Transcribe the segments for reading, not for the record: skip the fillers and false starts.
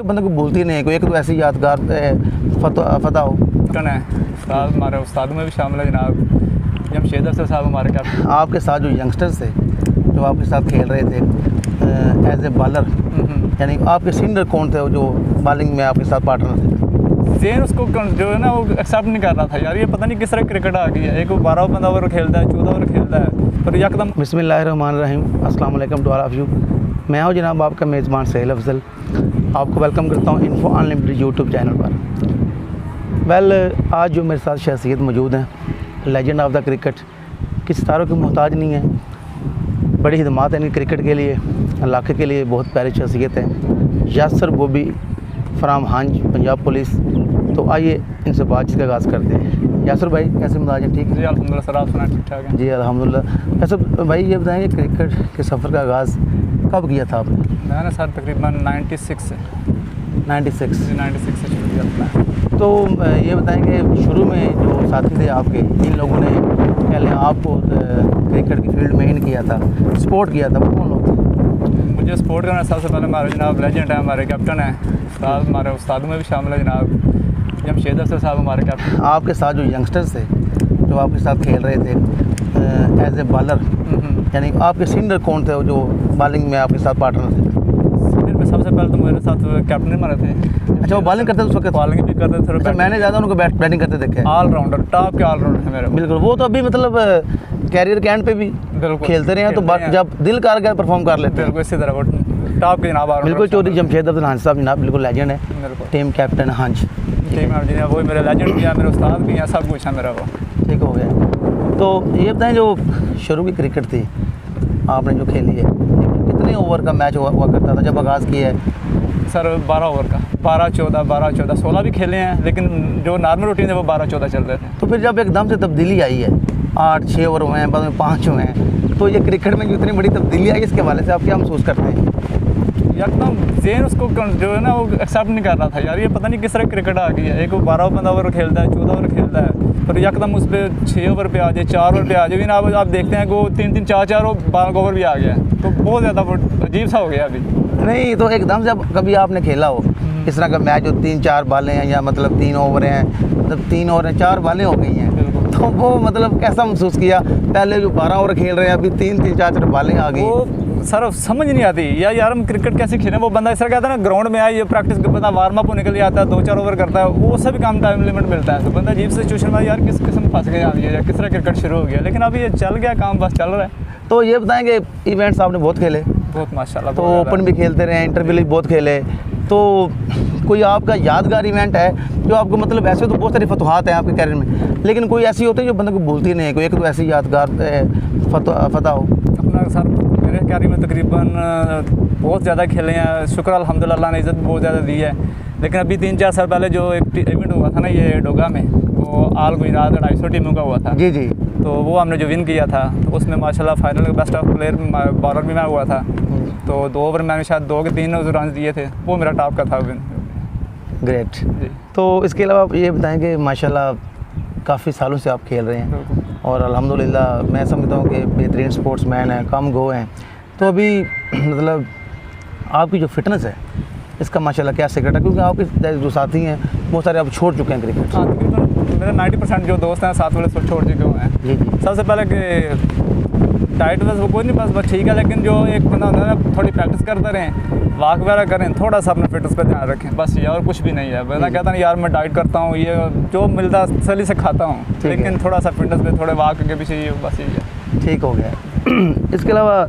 बंदे को भूलती नहीं है कोई, एक तो ऐसी यादगार फतह हो। है उस्ताद, हमारे उस्तादों में भी शामिल है जनाब जमशेद अफसर साहब हमारे कैप्टन। आपके साथ जो यंगस्टर्स थे जो आपके साथ खेल रहे थे एज ए बॉलर, यानी आपके सीनियर कौन थे जो बॉलिंग में आपके साथ पार्टनर थे? जेन उसको जो है ना वो एक्सेप्ट नहीं कर रहा था यार, ये पता नहीं किस तरह क्रिकेट आ गई है। एक वो 12 बंदा ओवर खेलता है, 14 ओवर खेलता है, पर यकदम। बिस्मिल्लाहिर्रहमानिर्रहीम, अस्सलाम वालेकुम टू ऑल ऑफ यू। मैं हूँ जनाब आपका मेज़बान सहेल अफजल, आपको वेलकम करता हूँ इन्फो अनलिमिटेड यूट्यूब चैनल पर। आज जो मेरे साथ शख्सियत मौजूद हैं, लेजेंड ऑफ द क्रिकेट, किसी सितारों की मोहताज नहीं है, बड़ी खिदमत है इनकी क्रिकेट के लिए, इलाके के लिए बहुत प्यारी शख्सियत है। यासर बॉबी फ्राम हंज, पंजाब पुलिस। तो आइए इनसे बातचीत का आगाज़ करते हैं। यासर भाई कैसे मिजाज हैं? ठीक जी अल्हम्दुलिल्लाह सर, आप सुना ठीक ठाक है? जी अल्हम्दुलिल्लाह। यासर भाई ये बताएंगे क्रिकेट के सफ़र का आगाज़ कब किया था आपने? मैंने सर तकरीबन 96 से 96 से शुरू किया था। तो ये बताएंगे शुरू में जो साथी थे आपके, इन लोगों ने कह लें आपको क्रिकेट की फील्ड में इन किया था, सपोर्ट किया था, वो कौन लोग थे? मुझे सपोर्ट करना सबसे पहले हमारे जनाब लेजेंड है, हमारे कैप्टन है उस्ताद, हमारे उस्तादों में भी शामिल है जनाब जमशेद अफसर साहब हमारे कैप्टन। आपके साथ जो यंगस्टर्स थे जो आपके साथ खेल रहे थे एज ए बॉलर, यानी आपके सीनियर कौन थे जो बॉलिंग में आपके साथ पार्टनर थे? सीनियर में सबसे पहले तो मेरे साथ कैप्टन हमारे थे। अच्छा, वो बॉलिंग करते थे उस वक्त? बॉलिंग भी करते थे। अच्छा, मैंने ज़्यादा उनको बैटिंग करते देखे। ऑलराउंडर, टॉप के ऑलराउंडर है मेरे। बिल्कुल, वो तो अभी मतलब कैरियर के एंड पे भी खेलते रहे हैं, तो जब दिल कर गया परफॉर्म कर लेते हैं। बिल्कुल इसी तरह वो टॉप के जनाब। बिल्कुल चौधरी जमशेद अफजल हंज साहब जनाब बिल्कुल लेजेंड है, टीम कैप्टन हंज। टीम वो मेरे लेजेंड भी है, मेरे उस्ताद भी हैं, सब कुछ है मेरा वो। ठीक हो गया। तो ये बताएं जो शुरू की क्रिकेट थी आपने जो खेली है, कितने ओवर का मैच हुआ करता था जब आगाज़ किया है? सर 12 ओवर का, 12-14, 16 भी खेले हैं, लेकिन जो नॉर्मल रूटीन है वो 12-14 चल रहे थे। तो फिर जब एकदम से तब्दीली आई है, 8-6 ओवर हुए हैं, बाद में 5 हुए हैं, तो ये क्रिकेट में जो इतनी बड़ी तब्दीली आई इसके हवाले से आप क्या महसूस करते हैं? एकदम जेन उसको जो है ना वो एक्सेप्ट नहीं कर रहा था यार, ये पता नहीं किस तरह क्रिकेट आ गई है। एक वो 12 बंदा ओवर खेलता है, 14 ओवर खेलता है, पर यकदम उस पर 6 ओवर पे आ जाए, 4 ओवर पे आ जाए। अब आप देखते हैं कि वो 3-3, 4-4 ओवर भी आ गया है, तो बहुत ज़्यादा अजीब सा हो गया अभी। नहीं तो एकदम से कभी आपने खेला हो इस तरह का मैच, जो 3-4 बालें हैं, या मतलब 3 ओवर हैं, मतलब 3 ओवर हैं, 4 बालें हो गई हैं, तो वो मतलब कैसा महसूस किया? पहले जो 12 ओवर खेल रहे हैं, अभी 3-3, 4-4 बालें आ गई। वो सर समझ नहीं आती यार हम क्रिकेट कैसे खेलें। वो बंदा इस तरह कहता है ना, ग्राउंड में आए, ये प्रैक्टिस बंदा वार्म अप होने के लिए आता है, 2-4 ओवर करता है, वो उससे भी कम टाइम लिमिट मिलता है, तो बंदा अजीब सिचुएशन में यार किस किस्म फंस गया या किस तरह क्रिकेट शुरू हो गया। लेकिन अभी ये चल गया काम, बस चल रहा है। तो ये बताएंगे इवेंट्स आपने बहुत खेले, बहुत माशाल्लाह, तो ओपन भी खेलते रहे, इंटरव्यू भी बहुत खेले, तो कोई आपका यादगार इवेंट है जो आपको, मतलब ऐसे तो बहुत सारी फतुहात हैं आपके कैरियर में, लेकिन कोई ऐसी होती है जो बंदे को भूलती नहीं है, कोई एक तो ऐसी यादगार फतह हो? अपना सर मेरे कैरियर में तकरीबन बहुत ज़्यादा खेले हैं, शुक्र अल्हम्दुलिल्लाह, अल्लाह ने इज़्ज़त बहुत ज़्यादा दी है। लेकिन अभी 3-4 साल पहले जो एक इवेंट हुआ था ना ये डोगा में, वो आल गुजरात 250 टीमों का हुआ था। जी जी। तो वो हमने जो विन किया था, तो उसमें माशाल्लाह फाइनल में बेस्ट ऑफ प्लेयर बॉलर भी मैं हुआ था। तो 2 ओवर मैंने शायद 2 के 3 रन दिए थे, वो मेरा टॉप का था विन। ग्रेट जी। तो इसके अलावा आप ये बताएंगे माशाल्लाह काफ़ी सालों से आप खेल रहे हैं और अल्हम्दुलिल्लाह मैं समझता हूँ कि बेहतरीन स्पोर्ट्समैन हैं, कम गो हैं, तो अभी मतलब आपकी जो फिटनेस है इसका माशाल्लाह क्या सीक्रेट है? क्योंकि आपके जो साथी हैं बहुत सारे अब छोड़ चुके हैं क्रिकेट। हाँ, तकरीबन मेरे 90% जो दोस्त हैं साथ वाले सब छोड़ चुके हुए हैं। जी जी। सबसे पहले कि डाइट बस वो कोई नहीं, बस ठीक है, लेकिन जो एक बंदा होता है ना, थोड़ी प्रैक्टिस करते रहें, वॉक वगैरह करें, थोड़ा सा अपना फिटनेस पर ध्यान रखें, बस ये, और कुछ भी नहीं है। बंदा कहता नहीं यार मैं डाइट करता हूँ, ये जो मिलता सली से खाता हूँ, लेकिन थोड़ा सा फिटनेस पे थोड़े वॉक के पीछे, बस यही है। ठीक हो गया। इसके अलावा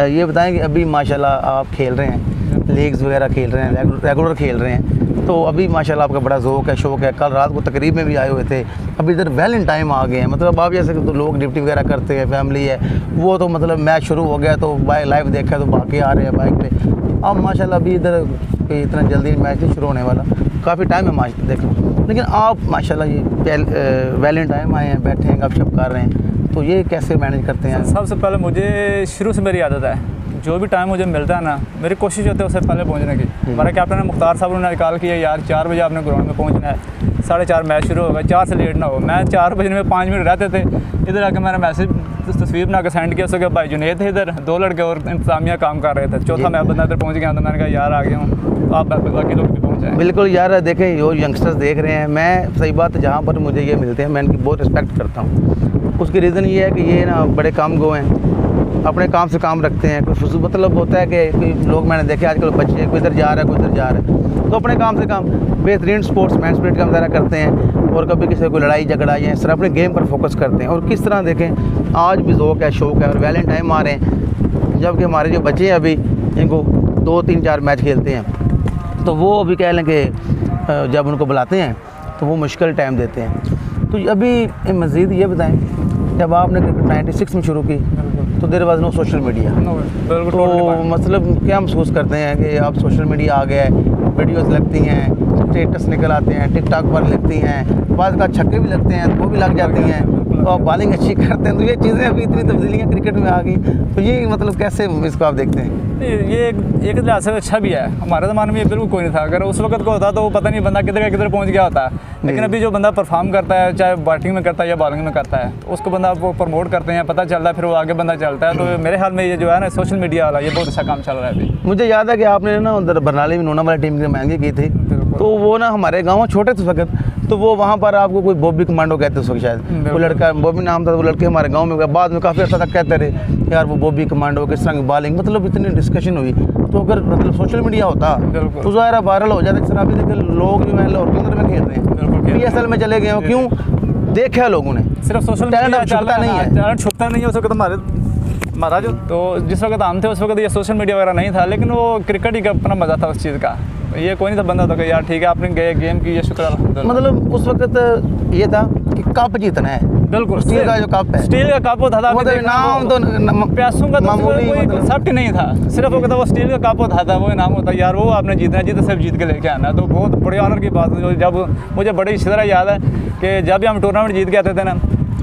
ये बताएं कि अभी माशाल्लाह आप खेल रहे हैं, लीग्स वगैरह खेल रहे हैं, रेगुलर खेल रहे हैं, तो अभी माशाल्लाह आपका बड़ा ज़ौक़ है, शौक़ है। कल रात को तकरीब में भी आए हुए थे, अभी इधर वैलेंटाइन टाइम आ गए हैं, मतलब आप जैसे तो लोग ड्यूटी वगैरह करते हैं, फैमिली है, वो तो मतलब मैच शुरू हो गया तो बाइक लाइव देखा तो बाकी आ रहे हैं बाइक पे। अब माशाल्लाह अभी इधर इतना जल्दी मैच नहीं शुरू होने वाला, काफ़ी टाइम है मैच देखना, लेकिन आप माशाल्लाह ये वैलेंटाइन आए हैं, बैठे हैं, गपशप कर रहे हैं, तो ये कैसे मैनेज करते हैं? सबसे पहले मुझे शुरू से मेरी आदत है, जो भी टाइम मुझे मिलता है ना, मेरी कोशिश होती है उससे पहले पहुंचने की। हमारे कैप्टन ने मुख्तार साहब ने कॉल किया यार 4 बजे आपने ग्राउंड में पहुंचना है, 4:30 मैच शुरू होगा, 4 से लेट ना हो। मैं 4 बजने में 5 मिनट रहते थे, इधर आके मैंने मैसेज तस्वीर बना के सेंड किया, उसके भाई जुनेद थे इधर, 2 लड़के और इंतजामिया काम कर रहे थे, चौथा मैं बंदा इधर पहुँच गया, तो मैंने कहा यार आ गया हूँ। आप बाकी लोग भी पहुँच जाएँ। बिल्कुल यार, देखें जो यंगस्टर्स देख रहे हैं, मैं सही बात जहाँ पर मुझे ये मिलते हैं मैं इनकी बहुत रिस्पेक्ट करता हूँ। उसकी रीज़न ये है कि ये ना बड़े काम गो हैं, अपने काम से काम रखते हैं। कोई फजूल मतलब होता है कि कोई लोग मैंने देखे आजकल बच्चे कोई इधर जा रहा है कोई इधर जा रहा है, तो अपने काम से काम बेहतरीन स्पोर्ट्समैन स्पिरिट का मुजाहरा करते हैं और कभी किसी को लड़ाई झगड़ा या इस तरह अपने गेम पर फोकस करते हैं। और किस तरह देखें आज भी ज़ौक़ है, शौक़ है, और वैलेंटाइन आ रहे हैं, जबकि हमारे जो बच्चे हैं अभी इनको 2, 3, 4 मैच खेलते हैं, तो वो अभी कह लें कि जब उनको बुलाते हैं तो वो मुश्किल टाइम देते हैं। तो अभी मज़ीद ये बताएं, जब आपने क्रिकेट 96 में शुरू की तो there was no social media, तो मतलब क्या महसूस करते हैं कि अब सोशल मीडिया आ गया है, वीडियोस लगती हैं, स्टेटस निकल आते हैं, टिकटॉक पर लगती हैं, बाद का छक्के भी लगते हैं तो वो भी लग जाती हैं, तो आप बॉलिंग अच्छी करते हैं, तो ये चीज़ें अभी इतनी तब्दीलियाँ क्रिकेट में आ गई, तो ये मतलब कैसे इसको आप देखते हैं? ये एक लिहाज से अच्छा भी है। हमारे ज़माने में ये बिल्कुल कोई नहीं था। अगर उस वक्त को होता तो पता नहीं बंदा किधर का किधर पहुंच गया होता। लेकिन अभी जो बंदा परफॉर्म करता है, चाहे बैटिंग में करता है या बॉलिंग में करता है, तो उसको बंदा वो प्रमोट करते हैं, पता चलता है, फिर वो आगे बंदा चलता है। तो मेरे ख्याल में ये जो है ना सोशल मीडिया वाला ये बहुत अच्छा काम चल रहा है अभी। मुझे याद है कि आपने ना उधर बरनाले में नोना वाली टीम की नुमाइंदगी की थी, तो वो ना हमारे गाँव छोटे थे उस वक्त, तो वो वहाँ पर आपको कोई बॉबी कमांडो कहते उस वक्त शायद, वो लड़का बॉबी नाम था, वो लड़के हमारे गाँव में बाद में काफ़ी अर्सा तक कहते रहे यार वो बॉबी कमांडो किस तरह की बॉलिंग, मतलब इतनी डिस्कशन हुई। तो अगर मतलब सोशल मीडिया होता तो ज़ाहिर वायरल हो जाता। जिस तरह अभी देखिए लोग जो है लाहौर के अंदर में खेल रहे हैं, PSL में चले गए हो, क्यों देखा लोगों ने, सिर्फ सोशल टैलेंट छुपता नहीं है, टैलेंट छुपता नहीं है उस वक्त हमारा जो, तो जिस वक्त हम थे उस वक्त ये सोशल मीडिया वगैरह नहीं था, लेकिन वो क्रिकेट ही का अपना मज़ा था उस चीज़ का। ये कोई नहीं था बंदा तो कि यार ठीक है आपने गए गेम की, ये शुक्र अल्हम्दुलिल्लाह। मतलब उस वक्त ये था कि कप जीतना है, बिल्कुल स्टील का जो कप है, स्टील का कप होता था, नाम तो पैसों का मामूली कोई कंसेप्ट नहीं था, सिर्फ वो कहता वो स्टील का कप होता था, वो इनाम होता यार वो आपने जीतना है, जीते सब जीत के लेके आना। तो बहुत बड़े ऑनर की बात है। जब मुझे बड़ी इसी तरह याद है कि जब भी हम टूर्नामेंट जीत के आते थे ना,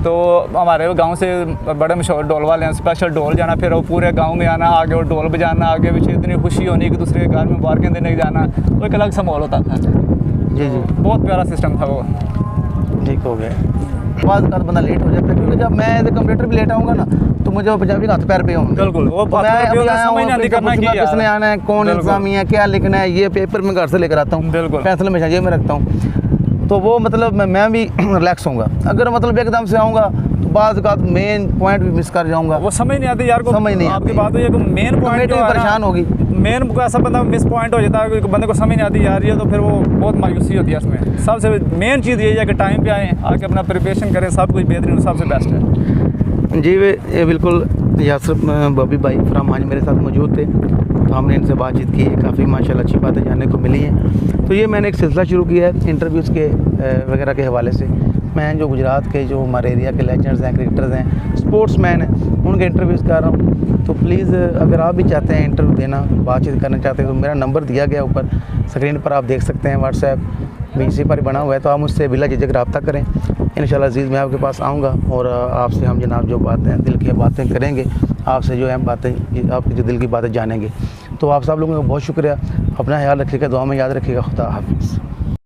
तो हमारे गांव से बड़े मशहूर ढोल वाले हैं, स्पेशल ढोल जाना, फिर वो पूरे गांव में आना, आगे वो ढोल बजाना, आगे पीछे इतनी खुशी होनी कि दूसरे के घर में मुबारकें देने जाना, वो एक अलग सा माहौल होता था। जी जी, बहुत प्यारा सिस्टम था वो। ठीक हो गया। बाद का बंदा लेट हो जाता है, क्योंकि जब मैं एज ए कंप्यूटर भी लेट आऊँगा ना तो मुझे पंजाबी हाथ पैर पे होंगे, बिल्कुल वो मैं अभी आया हूँ, किसने आना है, कौन इंतजामी है, क्या लिखना है, ये पेपर में घर से लेकर आता हूँ, बिल्कुल पेंसिल में जेब में रखता हूँ, तो वो मतलब मैं भी रिलैक्स होऊंगा। अगर मतलब एकदम से आऊँगा तो बाद का मेन पॉइंट भी मिस कर जाऊँगा, वो समझ नहीं आती यार को, समझ नहीं आपकी बात है, मेन पॉइंट परेशान होगी, मेन को ऐसा बंदा मिस पॉइंट हो जाता है, बंदे को समझ नहीं आती यार ये, तो फिर वो बहुत मायूसी होती है इसमें। सबसे मेन चीज़ यही है कि टाइम पे आएँ, आके अपना प्रिपरेशन करें, सब कुछ बेहतरीन सबसे बेस्ट है। जी ये बिल्कुल यासर बॉबी भाई फराम आज मेरे साथ मौजूद थे, तो हमने इनसे बातचीत की, काफ़ी माशाल्लाह अच्छी बातें जानने को मिली हैं। तो ये मैंने एक सिलसिला शुरू किया है इंटरव्यूज़ के वगैरह के हवाले से। मैं जो गुजरात के जो हमारे एरिया के लेजेंड्स हैं, क्रिकेटर्स हैं, स्पोर्ट्समैन हैं, उनके इंटरव्यूज़ कर रहा हूँ। तो प्लीज़ अगर आप भी चाहते हैं इंटरव्यू देना, बातचीत करना चाहते हैं, तो मेरा नंबर दिया गया ऊपर स्क्रीन पर, आप देख सकते हैं, व्हाट्सएप भी इसी पर बना हुआ है, तो आप मुझसे बिला झिझक रब्ता करें। इंशाल्लाह अज़ीज़ मैं आपके पास आऊँगा और आपसे हम जनाब जो बातें दिल की बातें करेंगे, आपसे जो है बातें आपकी जो दिल की बातें जानेंगे। तो आप सब लोगों का बहुत शुक्रिया, अपना ख्याल रखिएगा, दुआ में याद रखिएगा। खुदा हाफ़िज़।